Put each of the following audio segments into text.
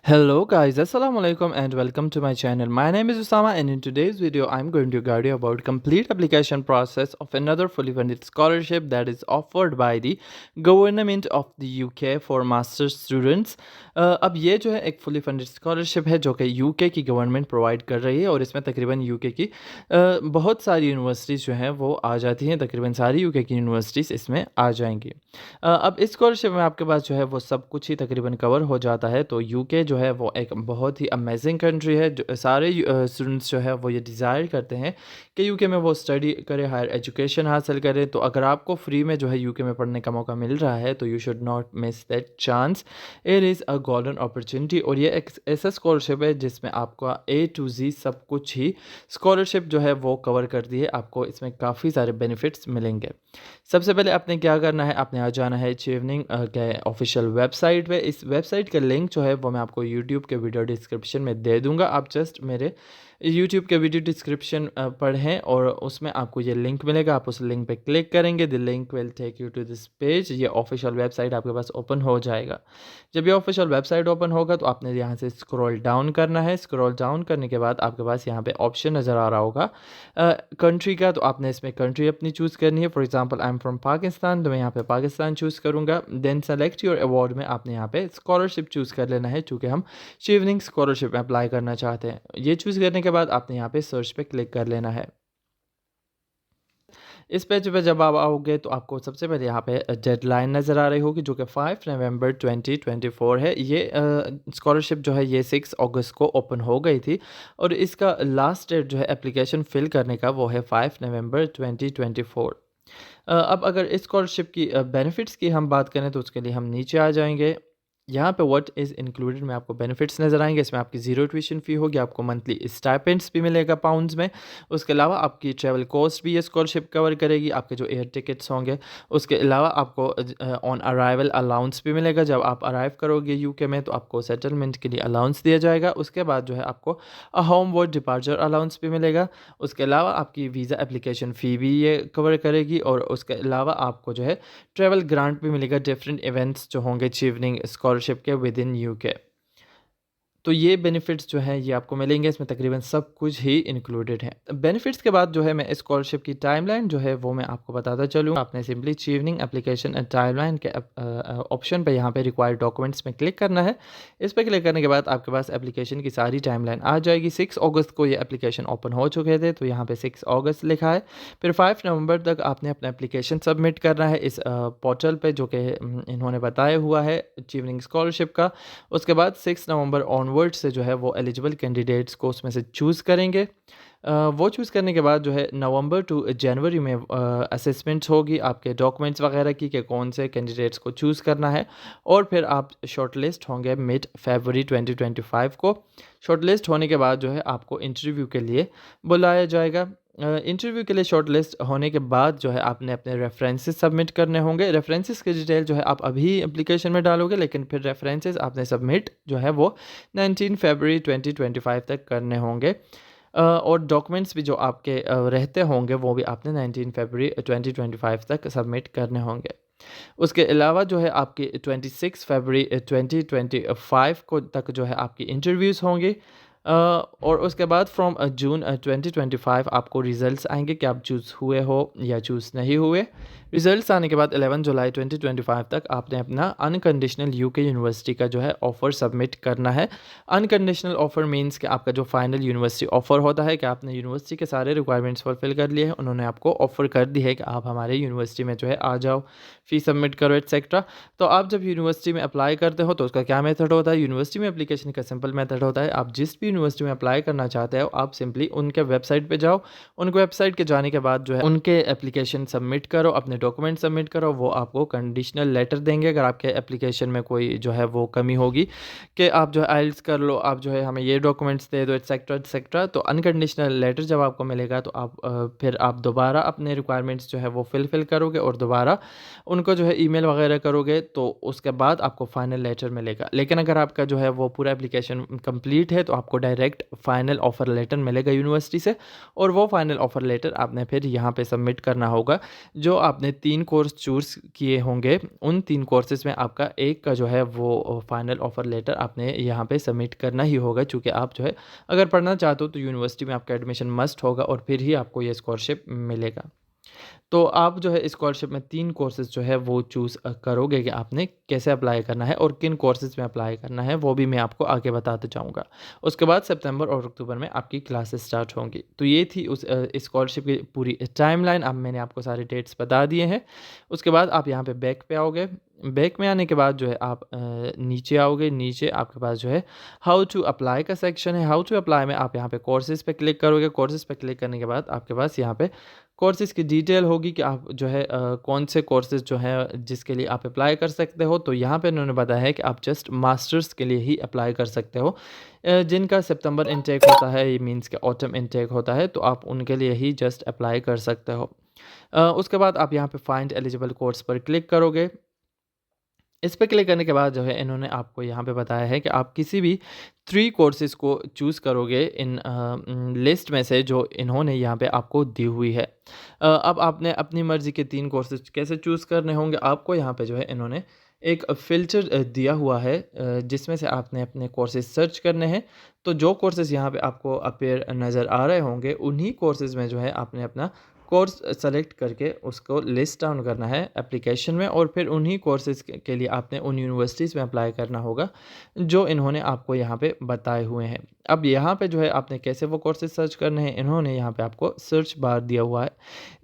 Hello guys, assalamu alaikum and welcome to my channel. My name is Usama and in today's video I'm going to guide you about complete application process of another fully funded scholarship that is offered by the government of the UK for master's students. अब ये जो है एक fully funded scholarship है जो कि UK की government provide कर रही है और इसमें तकरीबन यूके की बहुत सारी यूनिवर्सिटीज़ जो हैं वो आ जाती हैं। तकरीबन सारी यूके की यूनिवर्सिटीज़ इसमें आ जाएंगी। अब इस स्कॉलरशिप में आपके पास जो है वो सब कुछ ही तकरीबन कवर हो जाता है। तो यूके जो है वो एक बहुत ही अमेजिंग कंट्री है। जो सारे स्टूडेंट्स जो है वो ये डिज़ायर करते हैं कि यूके में वो स्टडी करें, हायर एजुकेशन हासिल करें। तो अगर आपको फ्री में जो है यूके में पढ़ने का मौका मिल रहा है तो you should not miss that chance. It is a golden opportunity और ये एक ऐसा स्कॉलरशिप है जिसमें आपका ए टू जी सब कुछ ही स्कॉलरशिप जो है वो कवर करती है। आपको इसमें काफ़ी सारे बेनिफिट्स मिलेंगे। सबसे पहले आपने क्या करना है, आपने आ जाना है चीवनिंग के ऑफिशियल वेबसाइट पे। इस वेबसाइट का लिंक जो है वो मैं आपको यूट्यूब के वीडियो डिस्क्रिप्शन में दे दूंगा। आप जस्ट मेरे यूट्यूब के वीडियो डिस्क्रिप्शन पढ़ें और उसमें आपको ये लिंक मिलेगा। आप उस लिंक पे क्लिक करेंगे, the link will take you to this page. ये ऑफिशियल वेबसाइट आपके पास ओपन हो जाएगा। जब ये ऑफिशियल वेबसाइट ओपन होगा तो आपने यहाँ से स्क्रॉल डाउन करना है। स्क्रॉल डाउन करने के बाद आपके पास यहाँ पे ऑप्शन नज़र आ रहा होगा कंट्री का। तो आपने इसमें कंट्री अपनी चूज़ करनी है। For example I am from Pakistan, तो मैं यहाँ पे पाकिस्तान चूज़ करूँगा। देन सेलेक्ट योर अवार्ड में आपने यहाँ पे स्कॉलरशिप चूज़ कर लेना है, चूँकि हम शिवनिंग स्कॉलरशिप में अप्लाई करना चाहते हैं। ये चूज़ करने के बाद आपने यहाँ पे सर्च पे क्लिक कर लेना है। इस पेज पे जब आप आओगे तो आपको सबसे पहले यहाँ पे डेडलाइन नज़र आ रही होगी जो कि 5 नवंबर 2024 है। ये स्कॉलरशिप जो है ये 6 अगस्त को ओपन हो गई थी और इसका लास्ट डेट जो है एप्लीकेशन फ़िल करने का वो है 5 नवंबर 2024। अब अगर इस स्कॉलरशिप की बेनिफिट्स की हम बात करें तो उसके लिए हम नीचे आ जाएंगे। यहाँ पे व्हाट इज़ इंक्लूडेड में आपको बेनिफिट्स नज़र आएंगे। इसमें आपकी ज़ीरो ट्यूशन फ़ी होगी, आपको मंथली स्टाइपेंड्स भी मिलेगा पाउंड्स में। उसके अलावा आपकी ट्रैवल कॉस्ट भी ये स्कॉलरशिप कवर करेगी। आपके जो एयर टिकट्स होंगे, उसके अलावा आपको ऑन अराइवल अलाउंस भी मिलेगा। जब आप अराइव करोगे यूके में तो आपको सेटलमेंट के लिए अलाउंस दिया जाएगा। उसके बाद जो है आपको होम वर्ड डिपार्चर अलाउंस भी मिलेगा। उसके अलावा आपकी वीज़ा एप्लीकेशन फ़ी भी ये कवर करेगी और उसके अलावा आपको जो है ट्रैवल ग्रांट भी मिलेगा डिफरेंट इवेंट्स जो होंगे अचीवनिंग स्कॉलरशिप के विद इन यूके। तो ये बेनिफिट्स जो हैं ये आपको मिलेंगे। इसमें तकरीबन सब कुछ ही इंक्लूडेड है। बेनिफिट्स के बाद जो है मैं स्कॉलरशिप की टाइमलाइन जो है वो मैं आपको बताता चलूँ। आपने सिंपली अचीवनिंग एप्लीकेशन एंड टाइमलाइन के ऑप्शन पे यहाँ पे रिक्वायर्ड डॉक्यूमेंट्स में क्लिक करना है। इस पर क्लिक करने के बाद आपके पास एप्लीकेशन की सारी टाइमलाइन आ जाएगी। 6 अगस्त को ये एप्लीकेशन ओपन हो चुके थे तो यहाँ पे 6 अगस्त लिखा है। फिर 5 नवंबर तक आपने अपना एप्लीकेशन सबमिट करना है इस पोर्टल पे जो कि इन्होंने बताया हुआ है अचीवनिंग स्कॉलरशिप का। उसके बाद 6 नवंबर ऑनवर्ड से जो है वो एलिजिबल कैंडिडेट्स को उसमें से चूज़ करेंगे। वो चूज़ करने के बाद जो है नवंबर टू जनवरी में असेसमेंट्स होगी आपके डॉक्यूमेंट्स वगैरह की कि कौन से कैंडिडेट्स को चूज़ करना है और फिर आप शॉर्टलिस्ट होंगे मिड फरवरी 2025 को। शॉर्टलिस्ट होने के बाद जो है आपको इंटरव्यू के लिए बुलाया जाएगा। इंटरव्यू के लिए शॉर्टलिस्ट होने के बाद जो है आपने अपने रेफरेंसेस सबमिट करने होंगे। रेफरेंसेस की डिटेल जो है आप अभी एप्लीकेशन में डालोगे, लेकिन फिर रेफरेंसेस आपने सबमिट जो है वो 19 फरवरी 2025 तक करने होंगे। और डॉक्यूमेंट्स भी जो आपके रहते होंगे वो भी आपने 19 फरवरी 2025 तक सबमिट करने होंगे। उसके अलावा जो है आपकी 26 फरवरी 2025 को तक जो है आपकी इंटरव्यूज़ होंगी। और उसके बाद फ्रॉम जून 2025 आपको रिज़ल्ट्स आएंगे कि आप चूज़ हुए हो या चूज़ नहीं हुए। रिज़ल्ट्स आने के बाद 11 जुलाई 2025 तक आपने अपना अनकंडीशनल यूके यूनिवर्सिटी का जो है ऑफ़र सबमिट करना है। अनकंडीशनल ऑफ़र मींस कि आपका जो फाइनल यूनिवर्सिटी ऑफ़र होता है कि आपने यूनिवर्सिटी के सारे रिक्वायरमेंट्स फुलफ़िल कर लिए हैं, उन्होंने आपको ऑफ़र कर दी है कि आप हमारे यूनिवर्सिटी में जो है आ जाओ, फ़ीस सबमिट करो एटसेट्रा। तो आप जब यूनिवर्सिटी में अप्लाई करते हो तो उसका क्या मेथड होता है? यूनिवर्सिटी में एप्लीकेशन का सिंपल मेथड होता है, आप जिस भी यूनिवर्सिटी में अप्लाई करना चाहते हो आप सिंपली उनके वेबसाइट पे जाओ। उनके वेबसाइट के जाने के बाद जो है उनके एप्लीकेशन सबमिट करो, अपने डॉक्यूमेंट सबमिट करो। वो आपको कंडीशनल लेटर देंगे अगर आपके एप्लीकेशन में कोई जो है वो कमी होगी कि आप जो है आइल्स कर लो, आप जो है हमें ये डॉक्यूमेंट्स दे दो एटसेट्रा एटसेट्रा। तो अनकंडीशनल लेटर जब आपको मिलेगा तो आप फिर आप दोबारा अपने रिक्वायरमेंट्स जो है वो फिल करोगे और दोबारा उनको जो है ईमेल वगैरह करोगे तो उसके बाद आपको फाइनल लेटर मिलेगा। लेकिन अगर आपका जो है वो पूरा एप्लीकेशन कंप्लीट है तो आपको डायरेक्ट फ़ाइनल ऑफ़र लेटर मिलेगा यूनिवर्सिटी से, और वो फ़ाइनल ऑफ़र लेटर आपने फिर यहाँ पे सबमिट करना होगा। जो आपने 3 कोर्स चूज़ किए होंगे, उन 3 कोर्सेज़ में आपका एक का जो है वो फ़ाइनल ऑफ़र लेटर आपने यहाँ पे सबमिट करना ही होगा, चूँकि आप जो है अगर पढ़ना चाहते हो तो यूनिवर्सिटी में आपका एडमिशन मस्ट होगा और फिर ही आपको ये स्कॉलरशिप मिलेगा। तो आप जो है स्कॉलरशिप में 3 कोर्सेज़ जो है वो चूज़ करोगे कि आपने कैसे अप्लाई करना है और किन कोर्सेज़ में अप्लाई करना है, वो भी मैं आपको आगे बताते जाऊँगा। उसके बाद सितंबर और अक्टूबर में आपकी क्लासेस स्टार्ट होंगी। तो ये थी उस स्कॉलरशिप की पूरी टाइमलाइन। अब मैंने आपको सारे डेट्स बता दिए हैं। उसके बाद आप यहाँ पे बैक पे आओगे। बैक में आने के बाद जो है आप नीचे आओगे। नीचे आपके पास जो है हाउ टू अप्लाई का सेक्शन है। हाउ टू अप्लाई में आप यहाँ पे कोर्सेज़ पे क्लिक करोगे। कोर्सेज़ पे क्लिक करने के बाद आपके पास यहाँ पे कोर्सेज़ की डिटेल होगी कि आप जो है कौन से कोर्सेज़ जो हैं जिसके लिए आप अप्लाई कर सकते हो। तो यहाँ पे उन्होंने बताया है कि आप जस्ट मास्टर्स के लिए ही अप्लाई कर सकते हो। जिनका सितंबर इनटेक होता है, ये मीन्स कि ऑटम इनटेक होता है, तो आप उनके लिए ही जस्ट अप्लाई कर सकते हो। उसके बाद आप यहाँ पे फाइंड एलिजिबल कोर्स पर क्लिक करोगे। इस पे क्लिक करने के बाद जो है इन्होंने आपको यहाँ पे बताया है कि आप किसी भी 3 कोर्सेज़ को चूज़ करोगे इन लिस्ट में से जो इन्होंने यहाँ पे आपको दी हुई है। अब आपने अपनी मर्ज़ी के 3 कोर्सेज़ कैसे चूज़ करने होंगे, आपको यहाँ पे जो है इन्होंने एक फ़िल्टर दिया हुआ है जिसमें से आपने अपने कोर्सेज़ सर्च करने हैं। तो जो कोर्सेज़ यहाँ पे आपको अपीयर नज़र आ रहे होंगे, उन्हीं कोर्सेज़ में जो है आपने अपना कोर्स सेलेक्ट करके उसको लिस्ट डाउन करना है एप्लीकेशन में, और फिर उन्हीं कोर्सेज़ के लिए आपने उन यूनिवर्सिटीज़ में अप्लाई करना होगा जो इन्होंने आपको यहाँ पे बताए हुए हैं। अब यहाँ पे जो है आपने कैसे वो कोर्सेज़ सर्च करने हैं, इन्होंने यहाँ पे आपको सर्च बार दिया हुआ है।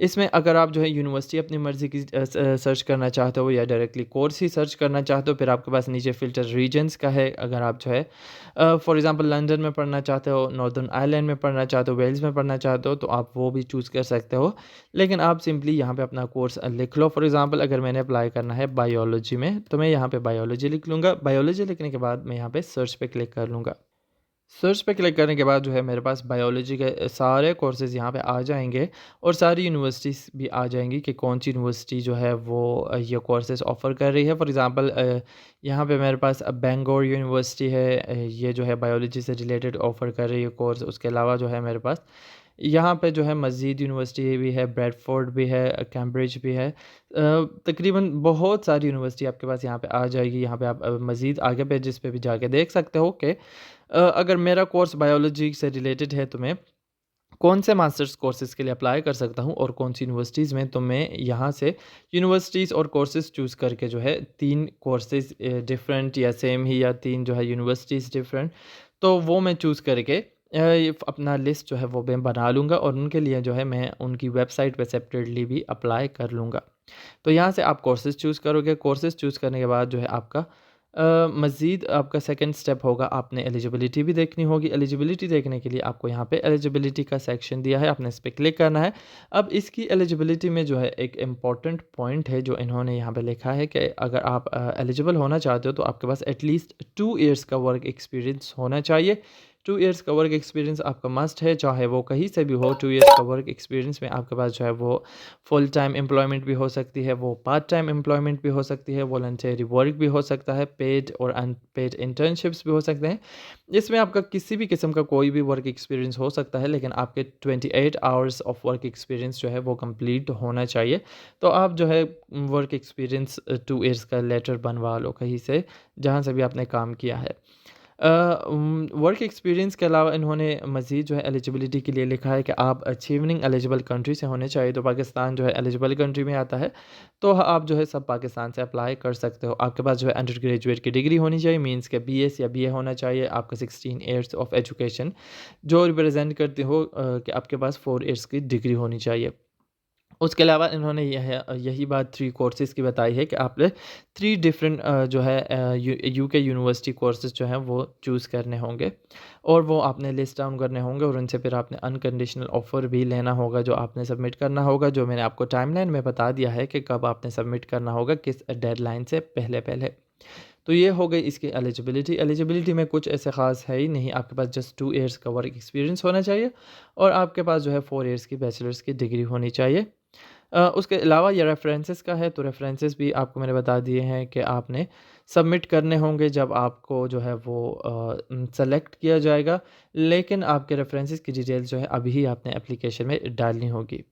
इसमें अगर आप जो है यूनिवर्सिटी अपनी मर्ज़ी की सर्च करना चाहते हो या डायरेक्टली कोर्स ही सर्च करना चाहते हो, फिर आपके पास नीचे फ़िल्टर रीजन्स का है। अगर आप जो है फॉर एग्ज़ाम्पल लंदन में पढ़ना चाहते हो, नॉर्दर्न आयरलैंड में पढ़ना चाहते हो, वेल्स में पढ़ना चाहते हो, तो आप वो भी चूज़ कर सकते हो। लेकिन आप सिंपली यहाँ पे अपना कोर्स लिख लो। फॉर एग्ज़ाम्पल अगर मैंने अप्लाई करना है बायोलॉजी में, तो मैं यहाँ पे बायोलॉजी लिख लूँगा। बायोलॉजी लिखने के बाद मैं यहाँ पे सर्च पे क्लिक कर लूँगा। सर्च पे क्लिक करने के बाद जो है मेरे पास बायोलॉजी के सारे कोर्सेज़ यहाँ पे आ जाएँगे और सारी यूनिवर्सिटीज़ भी आ जाएँगी कि कौन-सी यूनिवर्सिटी जो है वो ये कोर्सेज़ ऑफ़र कर रही है। फॉर एग्ज़ाम्पल यहाँ पे मेरे पास बैंगलोर यूनिवर्सिटी है, ये जो है बायोलॉजी से रिलेटेड ऑफ़र कर रही है कोर्स। उसके अलावा जो है मेरे पास यहाँ पे जो है मज़ीद यूनिवर्सिटी भी है, ब्रैडफ़ोर्ड भी है, कैम्ब्रिज भी है। तकरीबन बहुत सारी यूनिवर्सिटी आपके पास यहाँ पे आ जाएगी। यहाँ पे आप मज़ीद आगे पेजेस पे भी जाके देख सकते हो कि अगर मेरा कोर्स बायोलॉजी से रिलेटेड है तो मैं कौन से मास्टर्स कोर्सेज़ के लिए अप्लाई कर सकता हूँ और कौन सी यूनिवर्सिटीज़ में। तो मैं यहाँ से यूनिवर्सिटीज़ और कोर्सेज़ चूज़ करके जो है 3 कोर्सेज़ डिफरेंट या सेम ही, या 3 जो है यूनिवर्सिटीज़ डिफरेंट, तो वो मैं चूज़ करके ये अपना लिस्ट जो है वो मैं बना लूँगा और उनके लिए जो है मैं उनकी वेबसाइट पे सेपरेटली भी अप्लाई कर लूँगा। तो यहाँ से आप कोर्सेज़ चूज़ करोगे। कोर्सेज़ चूज़ करने के बाद जो है आपका मज़ीद आपका सेकंड स्टेप होगा, आपने एलिजिबिलिटी भी देखनी होगी। एलिजिबिलिटी देखने के लिए आपको यहाँ पे एलिजिबिलिटी का सेक्शन दिया है, आपने इस पे क्लिक करना है। अब इसकी एलिजिबिलिटी में जो है एक इम्पॉर्टेंट पॉइंट है जो इन्होंने यहाँ पे लिखा है कि अगर आप एलिजिबल होना चाहते हो तो आपके पास एटलीस्ट 2 इयर्स का वर्क एक्सपीरियंस होना चाहिए। 2 इयर्स का वर्क एक्सपीरियंस आपका मस्ट है, चाहे वो कहीं से भी हो। 2 इयर्स का वर्क एक्सपीरियंस में आपके पास जो है वो फुल टाइम एम्प्लॉयमेंट भी हो सकती है, वो पार्ट टाइम एम्प्लॉयमेंट भी हो सकती है, वॉलंटरी वर्क भी हो सकता है, पेड और अनपेड इंटर्नशिप्स भी हो सकते हैं। इसमें आपका किसी भी किस्म का कोई भी वर्क एक्सपीरियंस हो सकता है, लेकिन आपके 28 आवर्स ऑफ वर्क एक्सपीरियंस जो है वो कंप्लीट होना चाहिए। तो आप जो है वर्क एक्सपीरियंस 2 इयर्स का लेटर बनवा लो कहीं से, जहाँ से भी आपने काम किया है। वर्क एक्सपीरियंस के अलावा इन्होंने मज़ीद जो है एलिजिबिलिटी के लिए लिखा है कि आप अचीविंग एलिजिबल कंट्री से होने चाहिए। तो पाकिस्तान जो है एलिजिबल कंट्री में आता है, तो आप जो है सब पाकिस्तान से अप्लाई कर सकते हो। आपके पास जो है अंडर ग्रेजुएट की डिग्री होनी चाहिए, मीन्स के बीएस या बीए होना चाहिए। आपका 16 ईयर्स ऑफ एजुकेशन जो रिप्रेजेंट करते हो कि आपके पास 4 ईयर्स की डिग्री होनी चाहिए। उसके अलावा इन्होंने यही बात 3 कोर्सेज़ की बताई है कि आपने 3 डिफरेंट जो है यूके यूनिवर्सिटी कोर्सेज़ जो हैं वो चूज़ करने होंगे और वो आपने लिस्ट डाउन करने होंगे और उनसे फिर आपने अनकंडीशनल ऑफ़र भी लेना होगा जो आपने सबमिट करना होगा, जो मैंने आपको टाइमलाइन में बता दिया है कि कब आपने सबमिट करना होगा, किस डेडलाइन से पहले-पहले। तो ये हो गई इसकी एलिजिबिलिटी। एलिजिबिलिटी में कुछ ऐसे ख़ास है ही नहीं, आपके पास जस्ट 2 इयर्स का वर्क एक्सपीरियंस होना चाहिए और आपके पास जो है 4 इयर्स की बैचलर्स की डिग्री होनी चाहिए। उसके अलावा ये रेफ़रेंसेस का है, तो रेफ़रेंसेस भी आपको मैंने बता दिए हैं कि आपने सबमिट करने होंगे जब आपको जो है वो सेलेक्ट किया जाएगा, लेकिन आपके रेफरेंसेस की डिटेल्स जो है अभी ही आपने एप्लीकेशन में डालनी होगी।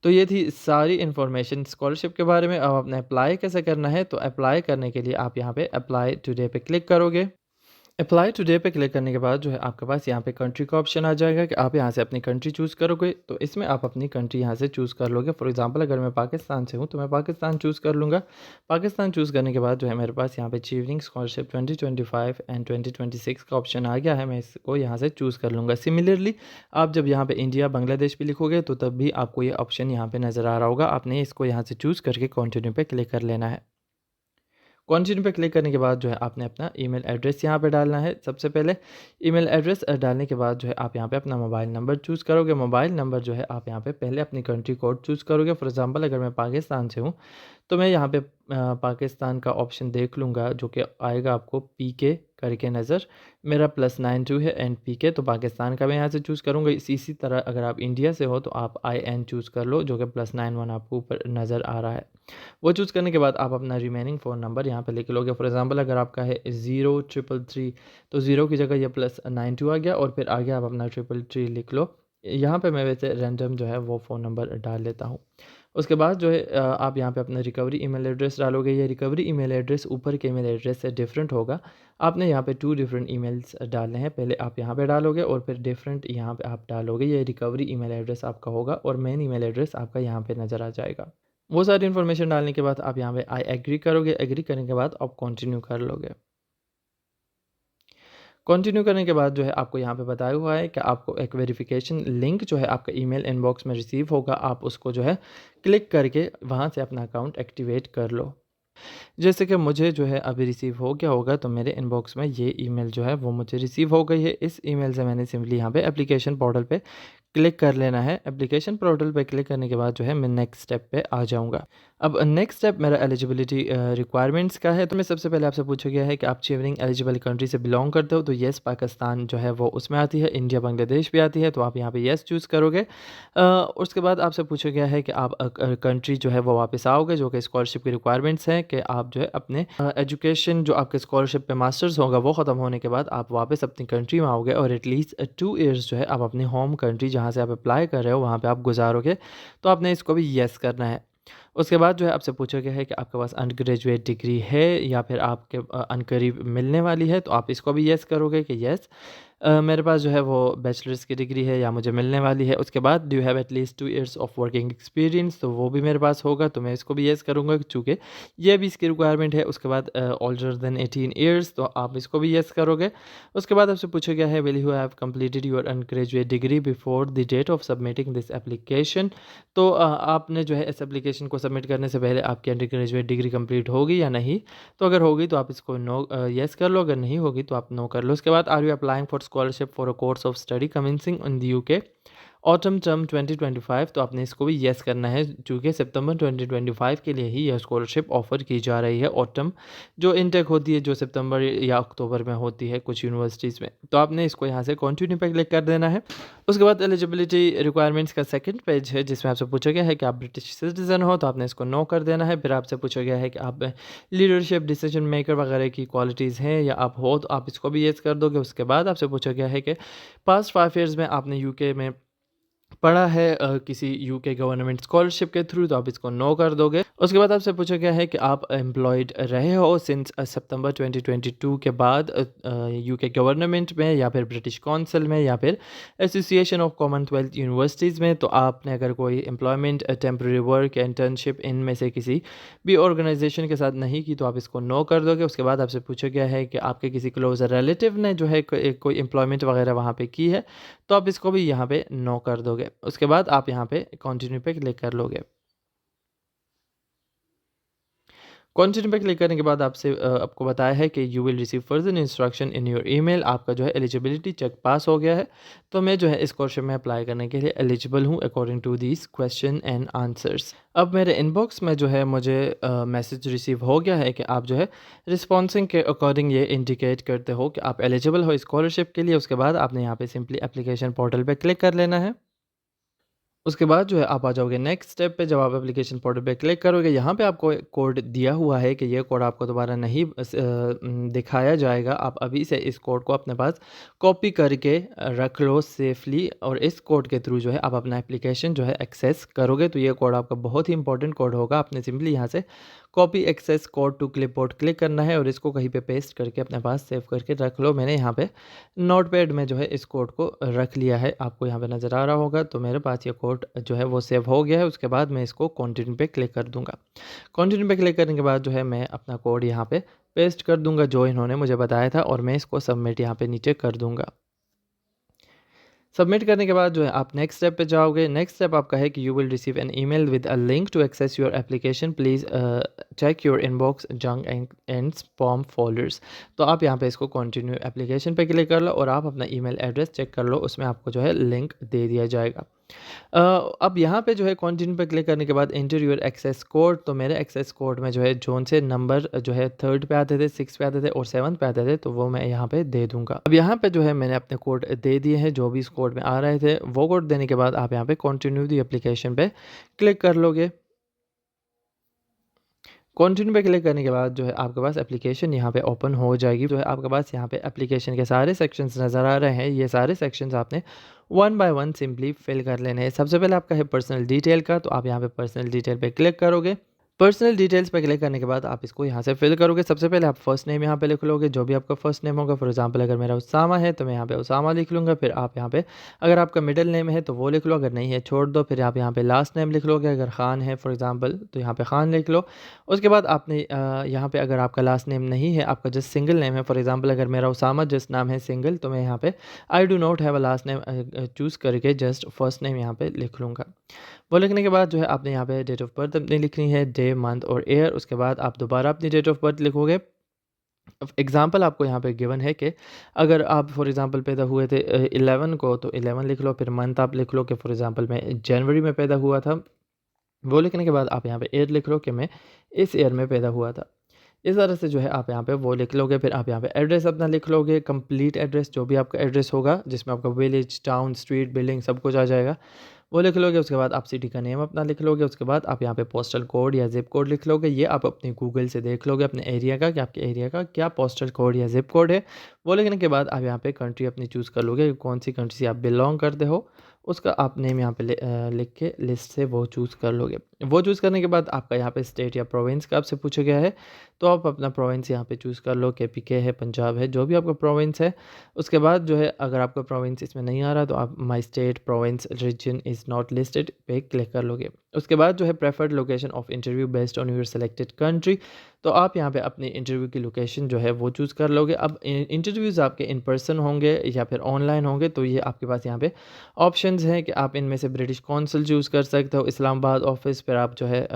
तो ये थी सारी इन्फॉर्मेशन स्कॉलरशिप के बारे में। अब आपने अप्लाई कैसे करना है, तो अप्लाई करने के लिए आप यहाँ पे अप्लाई टुडे पे क्लिक करोगे। अप्लाई टुडे पे क्लिक करने के बाद जो है आपके पास यहाँ पे कंट्री का ऑप्शन आ जाएगा कि आप यहाँ से अपनी कंट्री चूज़ करोगे। तो इसमें आप अपनी कंट्री यहाँ से चूज़ कर लोगे। फॉर एग्जांपल अगर मैं पाकिस्तान से हूँ तो मैं पाकिस्तान चूज़ कर लूँगा। पाकिस्तान चूज़ करने के बाद जो है मेरे पास यहाँ पे अचीविंग स्कॉलरशिप 2025 एंड 2026 का ऑप्शन आ गया है। मैं इसको यहाँ से चूज़ कर लूँगा। सिमिलरली आप जब यहाँ पे इंडिया बांग्लादेश भी लिखोगे तो तब भी आपको ये ऑप्शन यहाँ पे नज़र आ रहा होगा। आपने इसको यहाँ से चूज़ करके कंटिन्यू पे क्लिक कर लेना है। कंटिन्यू पे क्लिक करने के बाद जो है आपने अपना ईमेल एड्रेस यहाँ पे डालना है। सबसे पहले ईमेल एड्रेस डालने के बाद जो है आप यहाँ पे अपना मोबाइल नंबर चूज़ करोगे। मोबाइल नंबर जो है आप यहाँ पे पहले अपनी कंट्री कोड चूज़ करोगे। फॉर एग्जांपल अगर मैं पाकिस्तान से हूँ तो मैं यहाँ पे पाकिस्तान का ऑप्शन देख लूँगा जो कि आएगा आपको पीके करके नज़र। मेरा +92 है एंड पीके, तो पाकिस्तान का मैं यहाँ से चूज़ करूँगा। इसी तरह अगर आप इंडिया से हो तो आप IN चूज़ कर लो जो कि +91 आपको ऊपर नज़र आ रहा है। वो चूज़ करने के बाद आप अपना रिमेनिंग फ़ोन नंबर यहाँ पे लिख लोगे। फॉर एग्जांपल अगर आपका है 0333 तो 0 की जगह ये +92 आ गया और फिर आगे आप अपना 333 लिख लो। यहाँ पे मैं वैसे रैंडम जो है वो फ़ोन नंबर डाल लेता हूँ। उसके बाद जो है आप यहाँ पे अपना रिकवरी ईमेल एड्रेस डालोगे। ये रिकवरी ईमेल एड्रेस ऊपर के ईमेल एड्रेस से डिफरेंट होगा। आपने यहाँ पे 2 डिफरेंट ईमेल्स डालने हैं। पहले आप यहाँ पे डालोगे और फिर डिफरेंट यहाँ पे आप डालोगे। ये रिकवरी ईमेल एड्रेस आपका होगा और मेन ईमेल एड्रेस आपका यहाँ पे नज़र आ जाएगा। वो सारी इन्फॉर्मेशन डालने के बाद आप यहाँ पे आई एग्री करोगे। एग्री करने के बाद आप कंटिन्यू कर लोगे। कंटिन्यू करने के बाद जो है आपको यहाँ पे बताया हुआ है कि आपको एक वेरिफिकेशन लिंक जो है आपका ईमेल इनबॉक्स में रिसीव होगा। आप उसको जो है क्लिक करके वहाँ से अपना अकाउंट एक्टिवेट कर लो। जैसे कि मुझे जो है अभी रिसीव हो गया होगा, तो मेरे इनबॉक्स में ये ईमेल जो है वो मुझे रिसीव हो गई है। इस ईमेल से मैंने सिंपली यहाँ पे एप्लीकेशन पोर्टल पे क्लिक कर लेना है। एप्लीकेशन पोर्टल पे क्लिक करने के बाद जो है मैं नेक्स्ट स्टेप पे आ जाऊँगा। अब नेक्स्ट स्टेप मेरा एलिजिबिलिटी रिक्वायरमेंट्स का है। तो मैं सबसे पहले आपसे पूछा गया है कि आप चेवरिंग एलिजिबल कंट्री से बिलोंग करते हो, तो येस पाकिस्तान जो है वो उसमें आती है। इंडिया बांग्लादेश भी आती है, तो आप यहाँ पे येस चूज़ करोगे। उसके बाद आपसे पूछा गया है कि आप कंट्री जो है वो वापस आओगे, जो कि स्कॉलरशिप की रिक्वायरमेंट्स हैं कि आप जो है अपने एजुकेशन जो आपके स्कॉलरशिप पे मास्टर्स होगा वो ख़त्म होने के बाद आप वापस अपनी कंट्री में आओगे और एटलीस्ट 2 ईयर्स जो है आप अपनी होम कंट्री जहाँ से आप अप्लाई कर रहे हो वहाँ पे आप गुजारोगे। तो आपने इसको भी येस करना है। उसके बाद जो है आपसे पूछा गया है कि आपके पास अंडर ग्रेजुएट डिग्री है या फिर आपके अनकरीब मिलने वाली है, तो आप इसको भी येस करोगे कि येस मेरे पास जो है वो बैचलर्स की डिग्री है या मुझे मिलने वाली है। उसके बाद do you have at least 2 years of working experience, तो वो भी मेरे पास होगा, तो मैं इसको भी येस करूँगा चूँकि ये भी इसकी रिक्वायरमेंट है। उसके बाद ओल्डर देन 18 ईयर्स, तो आप इसको भी येस करोगे। उसके बाद आपसे पूछा गया है will you have completed your undergraduate degree before the date of submitting this application, तो आपने जो है इस एप्लीकेशन को सबमिट करने से पहले आपकी अंडर ग्रेजुएट डिग्री कंप्लीट होगी या नहीं। तो अगर होगी तो आप इसको नो येस कर लो, अगर नहीं होगी तो आप नो कर लो। उसके बाद are you applying for scholarship for a course of study commencing in the UK autumn term 2025, तो आपने इसको भी येस करना है क्योंकि सितंबर 2025 के लिए ही यह स्कॉलरशिप ऑफ़र की जा रही है। ऑटम जो इनटेक होती है जो सितंबर या अक्टूबर में होती है कुछ यूनिवर्सिटीज़ में, तो आपने इसको यहाँ से कंटिन्यू पे क्लिक कर देना है। उसके बाद एलिजिबिलिटी रिक्वायरमेंट्स का सेकंड पेज है जिसमें आपसे पूछा गया है कि आप ब्रिटिश सिटीज़न हो, तो आपने इसको नो कर देना है। फिर आपसे पूछा गया है कि आप लीडरशिप डिसीजन मेकर वगैरह की क्वालिटीज़ हैं या आप हो, तो आप इसको भी येस कर दोगे। उसके बाद आपसे पूछा गया है कि पास्ट 5 ईयर्स में आपने यूके में पढ़ा है किसी यूके गवर्नमेंट स्कॉलरशिप के थ्रू, तो आप इसको नो कर दोगे। उसके बाद आपसे पूछा गया है कि आप एम्प्लॉयड रहे हो सिंस सितंबर 2022 के बाद यूके गवर्नमेंट में या फिर ब्रिटिश काउंसिल में या फिर एसोसिएशन ऑफ कॉमनवेल्थ यूनिवर्सिटीज़ में, तो आपने अगर कोई एम्प्लॉयमेंट टेम्प्रेरी वर्क या इंटर्नशिप इनमें से किसी भी ऑर्गेनाइजेशन के साथ नहीं की, तो आप इसको नो कर दोगे। उसके बाद आपसे पूछा गया है कि आपके किसी क्लोज रिलेटिव ने जो है कोई एम्प्लॉयमेंट वगैरह वहाँ पे की है, तो आप इसको भी यहाँ पे नो कर दोगे। उसके बाद आप यहाँ पे कंटिन्यू पे क्लिक कर लोगे। कंटिन्यू पे क्लिक करने के बाद आपसे आपको बताया है कि you will receive further instruction in your email. आपका जो है एलिजिबिलिटी चेक पास हो गया है, तो मैं जो है इस क्वेश्चन में अप्लाई करने के लिए एलिजिबल हूँ according to this question and answers. अब मेरे इनबॉक्स में जो है मुझे मैसेज रिसीव हो गया है कि आप जो है रिस्पॉन्सिंग के अकॉर्डिंग ये इंडिकेट करते हो कि आप एलिजिबल हो स्कॉलरशिप के लिए। उसके बाद आपने यहाँ पे सिंपली एप्लीकेशन पोर्टल पे क्लिक कर लेना है। उसके बाद जो है आप आ जाओगे नेक्स्ट स्टेप पे। जब आप एप्लीकेशन पोर्टल पे क्लिक करोगे, यहाँ पे आपको एक कोड दिया हुआ है कि ये कोड आपको दोबारा नहीं दिखाया जाएगा। आप अभी से इस कोड को अपने पास कॉपी करके रख लो सेफली, और इस कोड के थ्रू जो है आप अपना एप्लीकेशन जो है एक्सेस करोगे। तो ये कोड आपका बहुत ही इंपॉर्टेंट कोड होगा। आपने सिंपली यहाँ से copy access code to clipboard click करना है और इसको कहीं पे पेस्ट करके अपने पास सेव करके रख लो। मैंने यहाँ पे नोटपैड में जो है इस कोड को रख लिया है, आपको यहाँ पे नज़र आ रहा होगा। तो मेरे पास ये कोड जो है वो सेव हो गया है। उसके बाद मैं इसको कंटिन्यू पे क्लिक कर दूँगा। कंटिन्यू पे क्लिक करने के बाद जो है मैं अपना कोड यहाँ पे पेस्ट कर दूँगा जो इन्होंने मुझे बताया था, और मैं इसको सबमिट यहाँ पे नीचे कर दूँगा। सबमिट करने के बाद जो है आप नेक्स्ट स्टेप पे जाओगे। नेक्स्ट स्टेप आपका है कि you will receive an email with a link to access your application, please check your inbox junk and spam folders. तो आप यहाँ पे इसको कंटिन्यू एप्लीकेशन पे क्लिक कर लो और आप अपना ईमेल एड्रेस चेक कर लो, उसमें आपको जो है लिंक दे दिया जाएगा। अ, अब यहाँ पे जो है कंटिन्यू पे क्लिक करने के बाद एंटर योर एक्सेस कोड। तो मेरे एक्सेस कोड में जो है जोन से नंबर जो है 3rd पे आते थे, 6 पे आते थे और 7th पे आते थे, तो वो मैं यहाँ पे दे दूँगा। अब यहाँ पे जो है मैंने अपने कोड दे दिए हैं जो भी इस कोड में आ रहे थे। वो कोड देने के बाद आप यहाँ पे कंटिन्यू दी एप्लीकेशन पे क्लिक कर लोगे। कंटिन्यू पे क्लिक करने के बाद जो है आपके पास एप्लीकेशन यहाँ पे ओपन हो जाएगी। जो है आपके पास यहाँ पे एप्लीकेशन के सारे सेक्शंस नज़र आ रहे हैं। ये सारे सेक्शंस आपने one by one simply fill कर लेने हैं। सबसे पहले आपका है पर्सनल डिटेल का, तो आप यहाँ पे पर्सनल डिटेल पे क्लिक करोगे। पर्सनल डिटेल्स पे क्लिक करने के बाद आप इसको यहाँ से फिल करोगे। सबसे पहले आप फर्स्ट नेम यहाँ पे लिख लोगे, जो भी आपका फर्स्ट नेम होगा। फॉर एग्जांपल अगर मेरा उसामा है तो मैं यहाँ पे उसामा लिख लूँगा। फिर आप यहाँ पे अगर आपका मिडिल नेम है तो वो लिख लो, अगर नहीं है छोड़ दो। फिर आप यहाँ पे लास्ट नेम लिख लोगे, अगर खान है फॉर एग्जांपल तो यहाँ पे खान लिख लो। उसके बाद आपने यहाँ पे अगर आपका लास्ट नेम नहीं है, आपका जस्ट सिंगल नेम है, फॉर एग्जांपल अगर मेरा उसामा जस्ट नाम है सिंगल, तो मैं यहाँ पे I do not have a last name choose करके जस्ट फर्स्ट नेम यहाँ पे लिख लूँगा। वो लिखने के बाद जो है आपने यहाँ पे डेट ऑफ बर्थ अपनी लिखनी है, डे मंथ और ईयर। उसके बाद आप दोबारा अपनी डेट ऑफ बर्थ लिखोगे। एग्जाम्पल आपको यहाँ पे गिवन है कि अगर आप फॉर एग्जांपल पैदा हुए थे 11 को, तो 11 लिख लो। फिर मंथ आप लिख लो कि फॉर एग्जांपल मैं जनवरी में पैदा हुआ था। वो लिखने के बाद आप यहाँ पे ईयर लिख लो कि मैं इस ईयर में पैदा हुआ था। इस तरह से जो है आप यहाँ पे वो लिख लोगे। फिर आप यहाँ पे एड्रेस अपना लिख लोगे, कंप्लीट एड्रेस जो भी आपका एड्रेस होगा, जिसमें आपका विलेज, टाउन, स्ट्रीट, बिल्डिंग सब कुछ आ जाएगा, वो लिख लोगे। उसके बाद आप सिटी का नेम अपना लिख लोगे। उसके बाद आप यहाँ पे पोस्टल कोड या ज़िप कोड लिख लोगे। ये आप अपने गूगल से देख लोगे अपने एरिया का कि आपके एरिया का क्या पोस्टल कोड या ज़िप कोड है। वो लिखने के बाद आप यहाँ पे कंट्री अपनी चूज़ कर लोगे, कौन सी कंट्री से आप बिलोंग करते हो, उसका आप नेम यहाँ पे लिख के लिस्ट से वो चूज़ कर लोगे। वो चूज़ करने के बाद आपका यहाँ पे स्टेट या प्रोविंस का आपसे पूछा गया है, तो आप अपना प्रोविंस यहाँ पे चूज़ कर लो, के पी के है, पंजाब है, जो भी आपका प्रोविंस है। उसके बाद जो है अगर आपका प्रोविंस इसमें नहीं आ रहा तो आप my state province region is not listed पे क्लिक कर लोगे। उसके बाद जो है preferred location of interview based on your selected country, तो आप यहाँ पे अपनी इंटरव्यू की लोकेशन जो है वो चूज़ कर लोगे। अब इंटरव्यूज़ आपके इन पर्सन होंगे या फिर ऑनलाइन होंगे, तो ये आपके पास यहाँ पे ऑप्शंस हैं कि आप इनमें से ब्रिटिश कौंसल चूज़ कर सकते हो, इस्लामाबाद ऑफिस, फिर आप जो है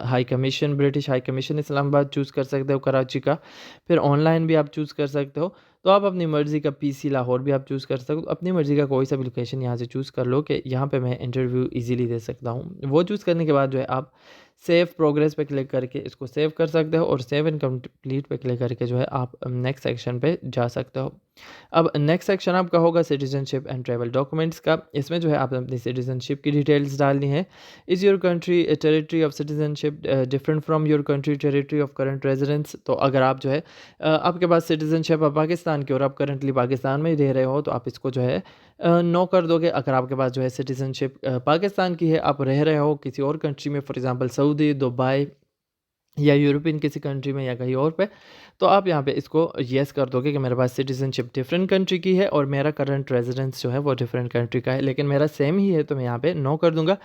high commission, British high commission Islamabad choose कर सकते हो कराची का। फिर ऑनलाइन भी आप चूज़ कर सकते हो। तो आप अपनी मर्ज़ी का पीसी लाहौर भी आप चूज़ कर सकते हो। अपनी मर्ज़ी का कोई सा भी लोकेशन यहाँ से चूज़ कर लो कि यहाँ पे मैं इंटरव्यू इजीली दे सकता हूँ। वो चूज़ करने के बाद जो है आप सेव प्रोग्रेस पे क्लिक करके इसको सेव कर सकते हो, और सेव एंड कंप्लीट पे क्लिक करके जो है आप नेक्स्ट सेक्शन पे जा सकते हो। अब नेक्स्ट सेक्शन आपका होगा सिटीजनशिप एंड ट्रैवल डॉक्यूमेंट्स का। इसमें जो है आप अपनी सिटीजनशिप की डिटेल्स डालनी है। Is your country territory of citizenship different from your country territory of current residence. तो अगर आप जो है आपके पास सिटीजनशिप है पाकिस्तान की और आप करंटली पाकिस्तान में ही रह रहे हो, तो आप इसको जो है नो कर दोगे। अगर आपके पास जो है सिटीजनशिप पाकिस्तान की है, आप रह रहे हो किसी और कंट्री में, फॉर एग्जांपल सऊदी, दुबई या यूरोपियन किसी कंट्री में या कहीं और पे, तो आप यहाँ पे इसको येस कर दोगे कि मेरे पास सिटीजनशिप डिफरेंट कंट्री की है और मेरा करंट रेजिडेंस जो है वो डिफरेंट कंट्री का है, लेकिन मेरा सेम ही है, तो मैं यहाँ पे नो कर दूंगा।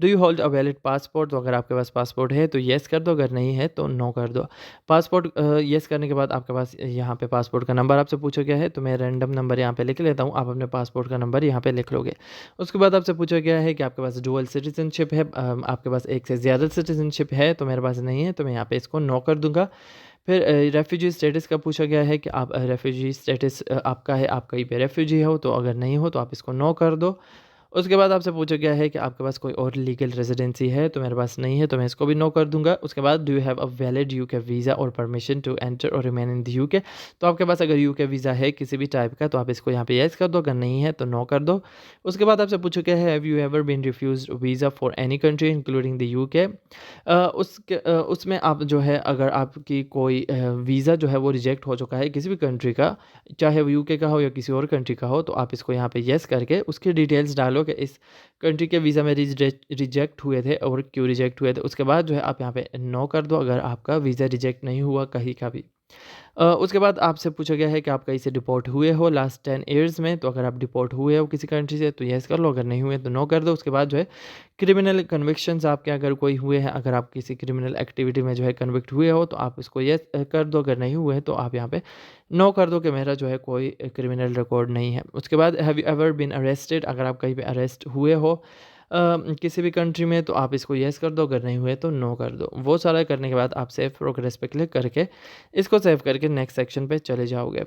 Do you hold a valid passport, तो अगर आपके पास पासपोर्ट है तो येस कर दो, अगर नहीं है तो नो कर दो। पासपोर्ट येस करने के बाद आपके पास यहाँ पे पासपोर्ट का नंबर आपसे पूछा गया है, तो मैं रैंडम नंबर यहाँ पे लिख लेता हूँ, आप अपने पासपोर्ट का नंबर यहाँ पे लिख लोगे। उसके बाद आपसे पूछा गया है कि आपके पास डुअल सिटीजनशिप है, आपके पास एक से ज़्यादा सिटीजनशिप है, तो मेरे पास नहीं है, तो मैं यहाँ पे इसको नो कर दूंगा। फिर रेफ्यूजी स्टेटस का पूछा गया है कि आप रेफ्यूजी स्टेटस आपका है, आप कहीं पे रेफ्यूजी हो, तो अगर नहीं हो तो आप इसको नो कर दो। उसके बाद आपसे पूछा गया है कि आपके पास कोई और लीगल रेजिडेंसी है, तो मेरे पास नहीं है, तो मैं इसको भी नो कर दूंगा। उसके बाद do you have a valid UK visa और परमिशन टू एंटर और रिमेन इन द यूके, तो आपके पास अगर यूके वीज़ा है किसी भी टाइप का तो आप इसको यहाँ पे येस कर दो, अगर नहीं है तो नो कर दो। उसके बाद आपसे पूछा गया है have you ever been refused visa for any country including the UK, उसमें आप जो है अगर आपकी कोई वीज़ा जो है वो रिजेक्ट हो चुका है किसी भी कंट्री का, चाहे वो यूके का हो या किसी और कंट्री का हो, तो आप इसको यहाँ पे येस करके उसकी डिटेल्स डालो कि इस कंट्री के वीज़ा में रिजेक्ट हुए थे और क्यों रिजेक्ट हुए थे। उसके बाद जो है आप यहाँ पे नो कर दो अगर आपका वीज़ा रिजेक्ट नहीं हुआ कहीं का भी। उसके बाद आपसे पूछा गया है कि आप कहीं से डिपोर्ट हुए हो लास्ट 10 ईयर्स में, तो अगर आप डिपोर्ट हुए हो किसी कंट्री से तो येस कर लो, अगर नहीं हुए तो नो कर दो। उसके बाद जो है क्रिमिनल कन्विक्शंस आपके अगर कोई हुए हैं, अगर आप किसी क्रिमिनल एक्टिविटी में जो है कन्विक्ट हुए हो तो आप इसको येस कर दो, अगर नहीं हुए तो आप यहाँ पे नो कर दो कि मेरा जो है कोई क्रिमिनल रिकॉर्ड नहीं है। उसके बाद have you ever been arrested, अगर आप कहीं पे अरेस्ट हुए हो किसी भी कंट्री में तो आप इसको येस कर दो, अगर नहीं हुए तो नो कर दो। वो सारा करने के बाद आप सेव प्रोग्रेस पे क्लिक करके इसको सेव करके नेक्स्ट सेक्शन पे चले जाओगे।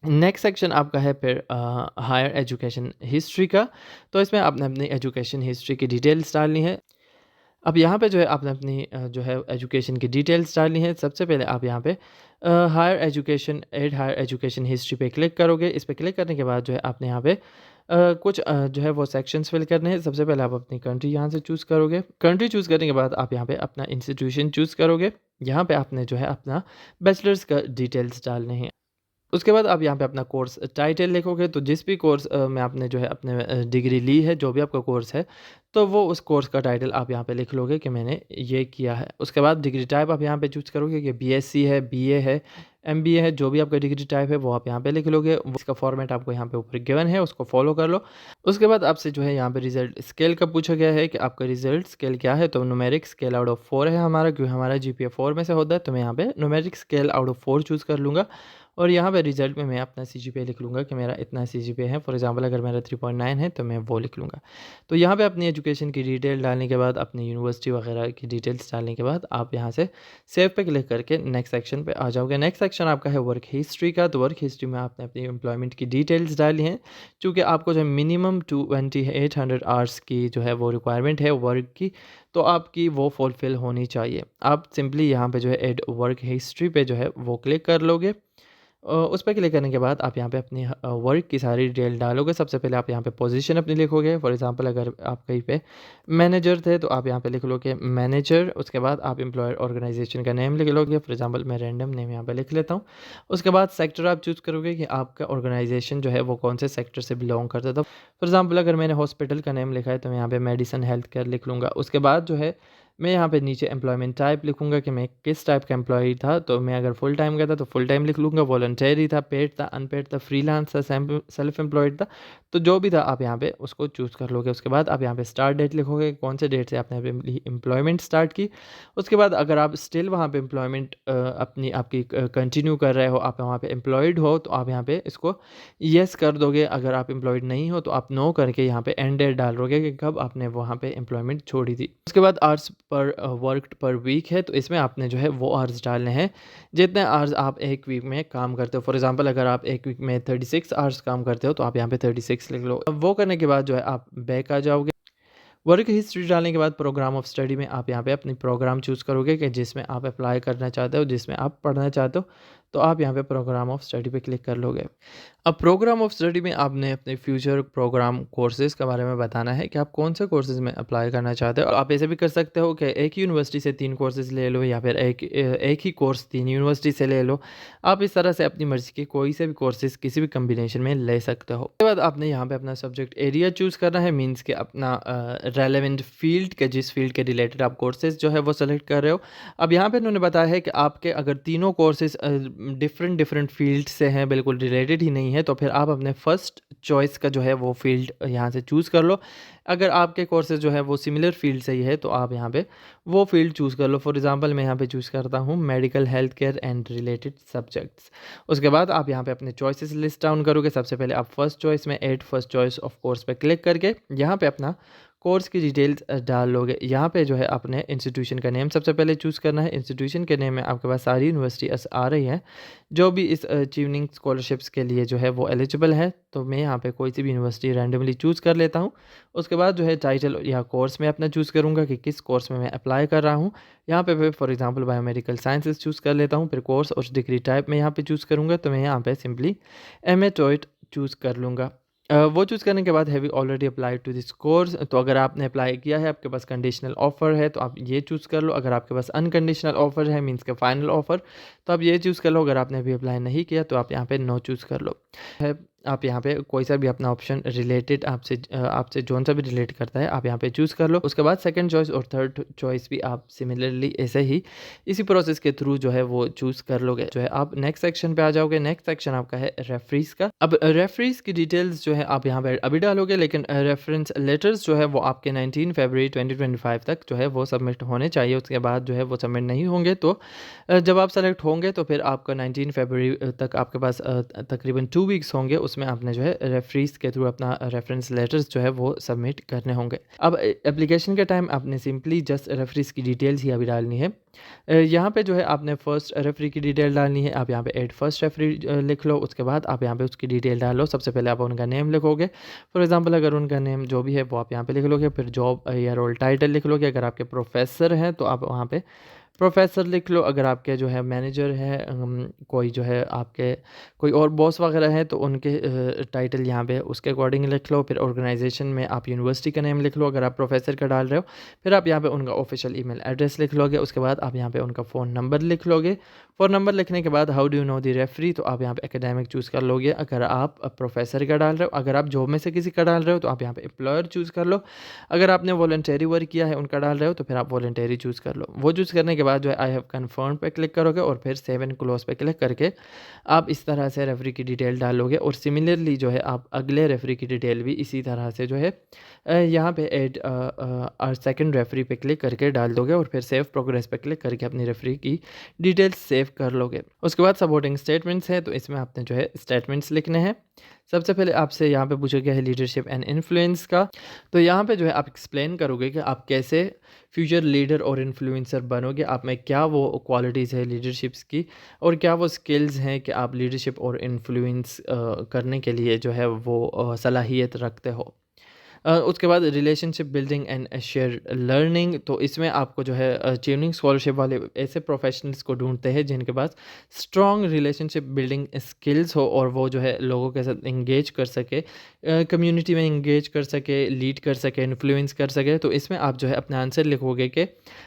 नेक्स्ट सेक्शन आपका है फिर हायर एजुकेशन हिस्ट्री का, तो इसमें आपने अपनी एजुकेशन हिस्ट्री की डिटेल्स डालनी है। अब यहाँ पे जो है आपने अपनी जो है एजुकेशन की डिटेल्स डालनी है। सबसे पहले आप यहाँ पे higher education add higher education history पे क्लिक करोगे। इस पे क्लिक करने के बाद जो है आपने यहाँ पे कुछ जो है वो सेक्शंस फिल करने हैं। सबसे पहले आप अपनी कंट्री यहाँ से चूज़ करोगे। कंट्री चूज़ करने के बाद आप यहाँ पे अपना इंस्टीट्यूशन चूज़ करोगे। यहाँ पे आपने जो है अपना बैचलर्स का डिटेल्स डालने हैं। उसके बाद आप यहाँ पे अपना कोर्स टाइटल लिखोगे, तो जिस भी कोर्स में आपने जो है अपने डिग्री ली है, जो भी आपका कोर्स है, तो वो उस कोर्स का टाइटल आप यहाँ पे लिख लोगे कि मैंने ये किया है। उसके बाद डिग्री टाइप आप यहाँ पे चूज़ करोगे कि बीएससी है, बीए है, एमबीए है, जो भी आपका डिग्री टाइप है वो आप यहाँ पे लिख लोगे। इसका फॉर्मेट आपको यहाँ पे ऊपर गिवन है, उसको फॉलो कर लो। उसके बाद आपसे जो है यहाँ पे रिजल्ट स्केल का पूछा गया है कि आपका रिजल्ट स्केल क्या है, तो न्यूमेरिक स्केल आउट ऑफ 4 है हमारा, क्योंकि हमारा जीपीए 4 में से होता है, तो मैं यहाँ पे numeric scale out of 4 choose कर लूँगा। और यहाँ पे रिजल्ट में मैं अपना सीजीपीए लिख लूँगा कि मेरा इतना सीजीपीए है। फॉर एग्जांपल अगर मेरा 3.9 है तो मैं वो लिख लूँगा। तो यहाँ पे अपनी एजुकेशन की डिटेल डालने के बाद, अपनी यूनिवर्सिटी वगैरह की डिटेल्स डालने के बाद आप यहाँ से सेव पे क्लिक करके नेक्स्ट सेक्शन पे आ जाओगे। नेक्स्ट सेक्शन आपका है वर्क हिस्ट्री का। तो वर्क हिस्ट्री में आपने अपनी एम्प्लॉयमेंट की डिटेल्स डाली हैं, चूँकि आपको जो मिनिमम 2800 आवर्स की जो है वो रिक्वायरमेंट है वर्क की, तो आपकी वो फुलफ़िल होनी चाहिए। आप सिंपली यहाँ पे जो है एड वर्क हिस्ट्री पे जो है वो क्लिक कर लोगे। उस पे क्लिक करने के बाद आप यहाँ पे अपनी वर्क की सारी डिटेल डालोगे। सबसे पहले आप यहाँ पे पोजीशन अपनी लिखोगे। फॉर एग्जांपल अगर आप कहीं पे मैनेजर थे तो आप यहाँ पे लिख लोगे मैनेजर। उसके बाद आप एम्प्लॉयर ऑर्गेनाइजेशन का नेम लिख लोगे। फॉर एग्जांपल मैं रैंडम नेम यहाँ पे लिख लेता हूँ। उसके बाद सेक्टर आप चूज़ करोगे कि आपका ऑर्गेनाइजेशन जो है वो कौन से सेक्टर से बिलोंग करता था। फॉर एग्जाम्पल अगर मैंने हॉस्पिटल का नेम लिखा है तो मैं यहाँ पे मेडिसन हेल्थ केयर लिख लूँगा। उसके बाद जो है मैं यहाँ पे नीचे एम्प्लॉयमेंट टाइप लिखूंगा कि मैं किस टाइप का एम्प्लॉई था। तो मैं अगर फुल टाइम का था तो फुल टाइम लिख लूँगा, वॉलंटरी था, पेड था, अनपेड था, फ्रीलांस था, सेल्फ एम्प्लॉयड था, तो जो भी था आप यहाँ पे उसको चूज़ कर लोगे। उसके बाद आप यहाँ पे स्टार्ट डेट लिखोगे, कौन से डेट से आपने एम्प्लॉयमेंट स्टार्ट की। उसके बाद अगर आप स्टिल वहाँ पे एम्प्लॉयमेंट अपनी आपकी कंटिन्यू कर रहे हो, आप वहाँ पे एम्प्लॉयड हो, तो आप यहाँ पे इसको येस कर दोगे। अगर आप एम्प्लॉयड नहीं हो तो आप नो करके यहाँ पे एंड डेट डाल दोगे कि कब आपने वहाँ पे एम्प्लॉयमेंट छोड़ी थी। उसके बाद आवर्स पर वर्कड पर वीक है, तो इसमें आपने जो है वो आवर्स डालने हैं जितने आवर्स आप एक वीक में काम करते हो। फॉर एग्जांपल अगर आप एक वीक में 36 आवर्स काम करते हो तो आप यहाँ पे 36 लिख लो। अब वो करने के बाद जो है आप बैक आ जाओगे। वर्क हिस्ट्री डालने के बाद प्रोग्राम ऑफ स्टडी में आप यहाँ पे अपनी प्रोग्राम चूज़ करोगे कि जिसमें आप अप्लाई करना चाहते हो, जिसमें आप पढ़ना चाहते हो, तो आप यहाँ पे प्रोग्राम ऑफ स्टडी पे क्लिक कर लोगे। अब प्रोग्राम ऑफ स्टडी में आपने अपने फ्यूचर प्रोग्राम कोर्सेज़ के बारे में बताना है कि आप कौन से कोर्सेज़ में अप्लाई करना चाहते हो। आप ऐसे भी कर सकते हो कि एक ही यूनिवर्सिटी से 3 कोर्सेज़ ले लो, या फिर एक ही कोर्स 3 यूनिवर्सिटी से ले लो। आप इस तरह से अपनी मर्ज़ी के कोई से भी कोर्सेज़ किसी भी कम्बिनेशन में ले सकते हो। उसके बाद आपने यहाँ पे अपना सब्जेक्ट एरिया चूज़ करना है, मीन्स कि अपना रेलेवेंट फील्ड के, जिस फील्ड के रिलेटेड आप कोर्सेज़ जो है वो सेलेक्ट कर रहे हो। अब यहाँ पे उन्होंने बताया है कि आपके अगर तीनों कोर्सेज़ डिफरेंट फील्ड से हैं, बिल्कुल रिलेटेड ही नहीं है, तो फिर आप अपने फर्स्ट चॉइस का जो है वो फील्ड यहाँ से चूज़ कर लो। अगर आपके कोर्सेज जो है वो सिमिलर फील्ड से ही है तो आप यहाँ पे वो फील्ड चूज़ कर लो। फॉर एग्जांपल मैं यहाँ पे चूज़ करता हूँ medical health care and related subjects. उसके बाद आप यहाँ पे अपने चॉइसेस लिस्ट डाउन करोगे। सबसे पहले आप फर्स्ट चॉइस में add first choice of course पे क्लिक करके यहाँ पे अपना कोर्स की डिटेल्स डाल लोगे। यहाँ पे जो है अपने इंस्टीट्यूशन का नेम सबसे पहले चूज़ करना है। इंस्टीट्यूशन के नेम में आपके पास सारी यूनिवर्सिटीज़ आ रही हैं जो भी इस अचीविंग स्कॉलरशिप्स के लिए जो है वो एलिजिबल है। तो मैं यहाँ पे कोई सी भी यूनिवर्सिटी रैंडमली चूज़ कर लेता हूँ। उसके बाद जो है टाइटल या कोर्स मैं अपना चूज़ करूँगा कि किस कोर्स में मैं अप्लाई कर रहा हूँ। यहाँ पे मैं for example biomedical sciences choose कर लेता हूँ। फिर कोर्स और डिग्री टाइप मैं यहाँ पे चूज़ करूँगा, तो मैं यहाँ पे सिंपली एमए टॉयट चूज़ कर लूँगा। वो चूज़ करने के बाद have you already applied to this course, तो अगर आपने अप्लाई किया है, आपके पास कंडीशनल ऑफ़र है तो आप ये चूज़ कर लो। अगर आपके पास अनकंडीशनल ऑफ़र है मीन्स के फाइनल ऑफ़र, तो आप ये चूज़ कर लो। अगर आपने अभी अप्लाई नहीं किया तो आप यहाँ पे नो चूज़ कर लो। है आप यहाँ पे कोई सा भी अपना ऑप्शन रिलेटेड आपसे जौन सा भी रिलेट करता है आप यहाँ पे चूज़ कर लो। उसके बाद सेकंड चॉइस और थर्ड चॉइस भी आप सिमिलरली ऐसे ही इसी प्रोसेस के थ्रू जो है वो चूज़ कर लोगे। जो है आप नेक्स्ट सेक्शन पे आ जाओगे। नेक्स्ट सेक्शन आपका है रेफरीज़ का। अब रेफरीज़ की डिटेल्स जो है आप यहाँ पे अभी डालोगे, लेकिन रेफरेंस लेटर्स जो है वो आपके 19 फरवरी 2025 तक जो है वो सबमिट होने चाहिए। उसके बाद जो है वो सबमिट नहीं होंगे तो जब आप सेलेक्ट होंगे तो फिर आपका 19 फरवरी तक आपके पास तकरीबन 2 वीक्स होंगे। उसमें आपने जो है रेफरीज़ के थ्रू अपना रेफरेंस लेटर्स जो है वो सबमिट करने होंगे। अब एप्लीकेशन के टाइम आपने सिंपली जस्ट रेफरीज़ की डिटेल्स ही अभी डालनी है। यहाँ पे जो है आपने फर्स्ट रेफरी की डिटेल डालनी है। आप यहाँ पे ऐड फर्स्ट रेफरी लिख लो। उसके बाद आप यहाँ पे उसकी डिटेल डाल लो। सबसे पहले आप उनका नेम लिखोगे। फॉर एग्जांपल अगर उनका नेम जो भी है वो आप यहाँ पे लिख लोगे। फिर जॉब या रोल टाइटल लिख लोगे। अगर आपके प्रोफेसर हैं तो आप वहाँ पे प्रोफेसर लिख लो। अगर आपके जो है मैनेजर है कोई जो है आपके कोई और बॉस वगैरह है तो उनके टाइटल यहाँ पे उसके अकॉर्डिंग लिख लो। फिर ऑर्गेनाइजेशन में आप यूनिवर्सिटी का नेम लिख लो अगर आप प्रोफेसर का डाल रहे हो। फिर आप यहाँ पे उनका ऑफिशियल ईमेल एड्रेस लिख लोगे। उसके बाद आप यहाँ पे उनका फ़ोन नंबर लिख लोगे। फ़ोन नंबर लिखने के बाद how do you know the referee, तो आप यहाँ पे एकेडमिक चूज़ कर लोगे अगर आप प्रोफेसर का डाल रहे हो। अगर आप जॉब में से किसी का डाल रहे हो तो आप यहाँ पे एम्प्लॉयर चूज़ कर लो। अगर आपने वॉलंटरी वर्क किया है उनका डाल रहे हो तो फिर आप वॉलंटरी चूज़ कर लो। वो चूज़ करने के बाद जो है आई हैव कन्फर्म पे क्लिक करोगे और फिर सेव एंड क्लोज पे क्लिक करके आप इस तरह से रेफरी की डिटेल डालोगे। और सिमिलरली जो है आप अगले रेफरी की डिटेल भी इसी तरह से जो है यहाँ पे ऐड सेकंड रेफरी पे क्लिक करके डाल दोगे और फिर सेव प्रोग्रेस पे क्लिक करके अपनी रेफरी की डिटेल्स सेव कर लोगे। उसके बाद सपोर्टिंग स्टेटमेंट्स है तो इसमें आपने जो है स्टेटमेंट्स लिखने हैं। सबसे पहले आपसे यहाँ पे पूछा गया है लीडरशिप एंड इन्फ्लुएंस का, तो यहाँ पे जो है आप एक्सप्लेन करोगे कि आप कैसे फ्यूचर लीडर और इन्फ्लुएंसर बनोगे। आप में क्या वो क्वालिटीज़ है लीडरशिप्स की और क्या वो स्किल्स हैं कि आप लीडरशिप और इन्फ्लुएंस करने के लिए जो है वो सलाहियत रखते हो। उसके बाद relationship building and share learning, तो इसमें आपको जो है ट्यूनिंग स्कॉलरशिप वाले ऐसे प्रोफेशनल्स को ढूंढते हैं जिनके पास स्ट्रॉन्ग रिलेशनशिप बिल्डिंग स्किल्स हो और वो जो है लोगों के साथ इंगेज कर सके, कम्युनिटी में इंगेज कर सके, लीड कर सके, इन्फ्लुएंस कर सके। तो इसमें आप जो है अपना आंसर लिखोगे कि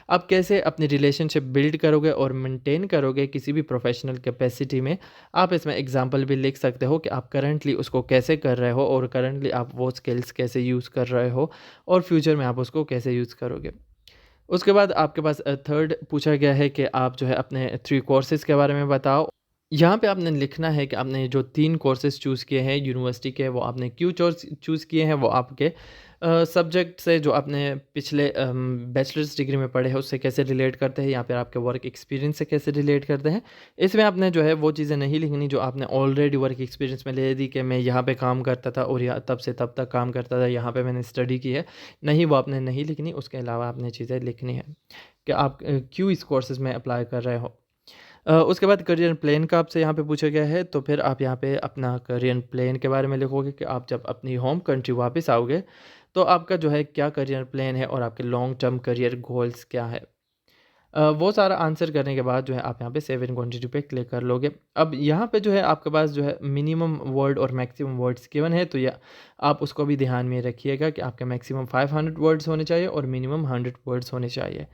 आप कैसे अपनी रिलेशनशिप बिल्ड करोगे और मेंटेन करोगे किसी भी प्रोफेशनल कैपेसिटी में। आप इसमें एग्जांपल भी लिख सकते हो कि आप करंटली उसको कैसे कर रहे हो और करंटली आप वो स्किल्स कैसे यूज़ कर रहे हो और फ्यूचर में आप उसको कैसे यूज़ करोगे। उसके बाद आपके पास थर्ड पूछा गया है कि आप जो है अपने 3 कोर्सेज़ के बारे में बताओ। यहाँ पे आपने लिखना है कि आपने जो 3 कोर्सेज़ चूज़ किए हैं यूनिवर्सिटी के, वो आपने क्यों चूज़ किए हैं। वो आपके सब्जेक्ट से जो आपने पिछले बैचलर्स डिग्री में पढ़े हैं उससे कैसे रिलेट करते हैं या फिर आपके वर्क एक्सपीरियंस से कैसे रिलेट करते हैं। इसमें आपने जो है वो चीज़ें नहीं लिखनी जो आपने ऑलरेडी वर्क एक्सपीरियंस में ले दी कि मैं यहाँ पे काम करता था और यहाँ तब से तब तक काम करता था, यहाँ पे मैंने स्टडी की है। नहीं, वो आपने नहीं लिखनी। उसके अलावा आपने चीज़ें लिखनी है कि आप क्यों इस कोर्सेज़ में अप्लाई कर रहे हो। उसके बाद करियर प्लान का आपसे यहाँ पे पूछा गया है, तो फिर आप यहाँ पे अपना करियर प्लान के बारे में लिखोगे कि आप जब अपनी होम कंट्री वापस आओगे तो आपका जो है क्या करियर प्लान है और आपके लॉन्ग टर्म करियर गोल्स क्या है। वो सारा आंसर करने के बाद जो है आप यहाँ पे सेव एंड कंटिन्यू पे क्लिक कर लोगे। अब यहाँ पे जो है आपके पास जो है मिनिमम वर्ड और मैक्सिमम वर्ड्स गिवन है, तो या आप उसको भी ध्यान में रखिएगा कि आपके मैक्सिमम 500 वर्ड्स होने चाहिए और मिनिमम 100 वर्ड्स होने चाहिए।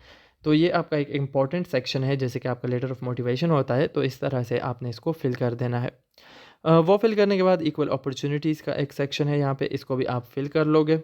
तो ये आपका एक इम्पॉर्टेंट सेक्शन है, जैसे कि आपका लेटर ऑफ मोटिवेशन होता है, तो इस तरह से आपने इसको फिल कर देना है। वो फिल करने के बाद इक्वल अपॉर्चुनिटीज़ का एक सेक्शन है यहाँ पे, इसको भी आप फिल कर लोगे।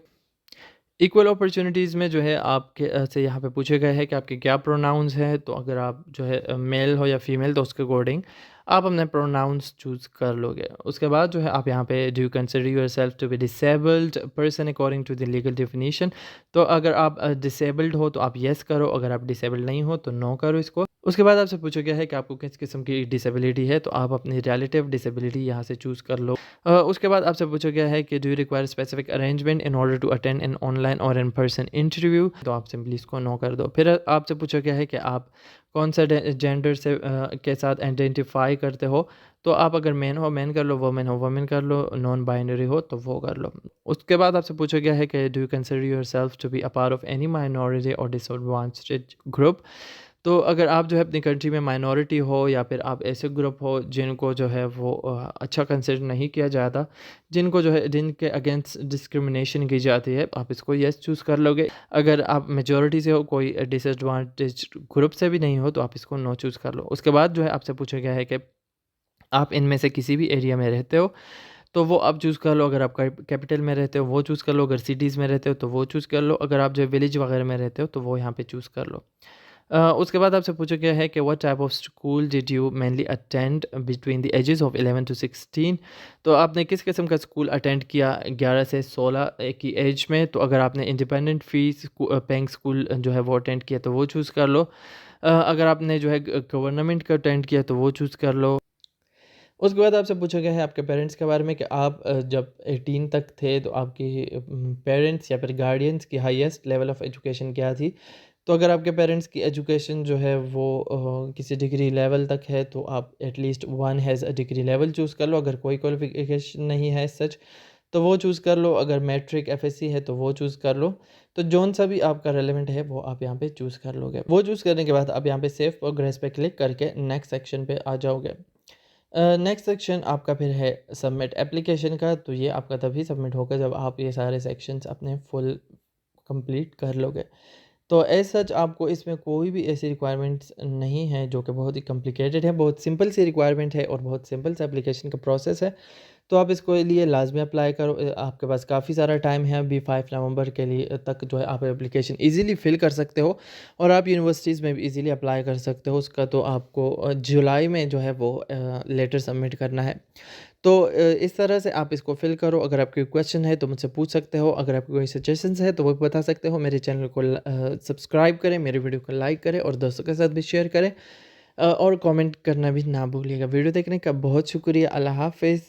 इक्वल अपॉर्चुनिटीज़ में जो है आपके से यहाँ पे पूछे गए हैं कि आपके क्या प्रोनाउंस हैं, तो अगर आप जो है मेल हो या फीमेल तो उसके अकॉर्डिंग आप अपने प्रोनाउंस चूज़ कर लोगे। उसके बाद जो है आप यहाँ पे do you consider yourself to be disabled person according to the legal definition. तो अगर आप डिसेबल्ड हो तो आप येस करो, अगर आप डिसेबल्ड नहीं हो तो नो करो इसको। उसके बाद आपसे पूछा गया है कि आपको किस किस्म की डिसेबिलिटी है, तो आप अपनी रिलेटिव डिसेबिलिटी यहाँ से चूज़ कर लो। उसके बाद आपसे पूछा गया है कि do you require specific arrangement in order to attend an online और इन पर्सन इंटरव्यू, तो आप सिंपली इसको नो कर दो। फिर आपसे पूछा गया है कि आप कौन सा जेंडर से के साथ आइडेंटिफाई करते हो, तो आप अगर मैन हो मैन कर लो, वुमेन हो वुमेन कर लो, नॉन बाइनरी हो तो वो कर लो। उसके बाद आपसे पूछा गया है कि do you consider yourself to be a part of any minority और डिसएडवांटेज्ड ग्रुप। तो अगर आप जो है अपनी कंट्री में माइनॉरिटी हो या फिर आप ऐसे ग्रुप हो जिनको जो है वो अच्छा कंसिडर नहीं किया जाता, जिनको जो है जिनके अगेंस्ट डिस्क्रिमिनेशन की जाती है, आप इसको यस चूज़ कर लोगे। अगर आप मेजॉरिटी से हो, कोई डिसएडवांटेज ग्रुप से भी नहीं हो, तो आप इसको नो चूज़ कर लो। उसके बाद जो है आपसे पूछा गया है कि आप इनमें से किसी भी एरिया में रहते हो तो वो आप चूज़ कर लो। अगर आप कैपिटल में रहते हो वो चूज़ कर लो, अगर सिटीज़ में रहते हो तो वो चूज़ कर लो, अगर आप जो विलेज वगैरह में रहते हो तो वो यहाँ पे चूज़ कर लो। उसके बाद आपसे पूछा गया है कि what type of school did you mainly attend between the ages of 11 to 16। तो आपने किस किस्म का स्कूल अटेंड किया 11 से 16 की एज में। तो अगर आपने इंडिपेंडेंट फीस पेइंग स्कूल जो है वो अटेंड किया तो वो चूज़ कर लो। अगर आपने जो है गवर्नमेंट का अटेंड किया तो वो चूज़ कर लो। उसके बाद आपसे पूछा गया है आपके पेरेंट्स के बारे में कि आप जब 18 तक थे तो आपकी पेरेंट्स या फिर गार्डियंस की हाईएस्ट लेवल ऑफ एजुकेशन क्या थी। तो अगर आपके पेरेंट्स की एजुकेशन जो है वो किसी डिग्री लेवल तक है तो आप at least one has a degree level choose कर लो। अगर कोई क्वालिफिकेशन नहीं है सच तो वो चूज़ कर लो। अगर मैट्रिक एफएससी है तो वो चूज़ कर लो। तो जौन सा भी आपका रेलेवेंट है वो आप यहाँ पे चूज़ कर लोगे। वो चूज़ करने के बाद आप यहाँ पे सेव प्रोग्रेस पे क्लिक करके नेक्स्ट सेक्शन पे आ जाओगे। नेक्स्ट सेक्शन आपका फिर है सबमिट एप्लीकेशन का। तो ये आपका तभी सबमिट होगा जब आप ये सारे सेक्शंस अपने फुल कंप्लीट कर लोगे। तो एज़ सच आपको इसमें कोई भी ऐसी रिक्वायरमेंट्स नहीं है जो कि बहुत ही कॉम्प्लिकेटेड है, बहुत सिंपल सी रिक्वायरमेंट है और बहुत सिंपल सा एप्लीकेशन का प्रोसेस है। तो आप इसको लिए लाज़मी अप्लाई करो। आपके पास काफ़ी सारा टाइम है अभी 5 नवंबर के लिए तक जो है आप एप्लीकेशन ईज़िली फ़िल कर सकते हो और आप यूनिवर्सिटीज़ में भी ईज़िली अप्लाई कर सकते हो। उसका तो आपको जुलाई में जो है वो लेटर सबमिट करना है। तो इस तरह से आप इसको फ़िल करो। अगर आपके क्वेश्चन है तो मुझसे पूछ सकते हो, अगर आपके कोई सजेशंस है तो वो भी बता सकते हो। मेरे चैनल को सब्सक्राइब करें, मेरे वीडियो को लाइक करें और दोस्तों के साथ भी शेयर करें। और कमेंट करना भी ना भूलिएगा। वीडियो देखने का बहुत शुक्रिया। अल्लाह हाफ़िज़।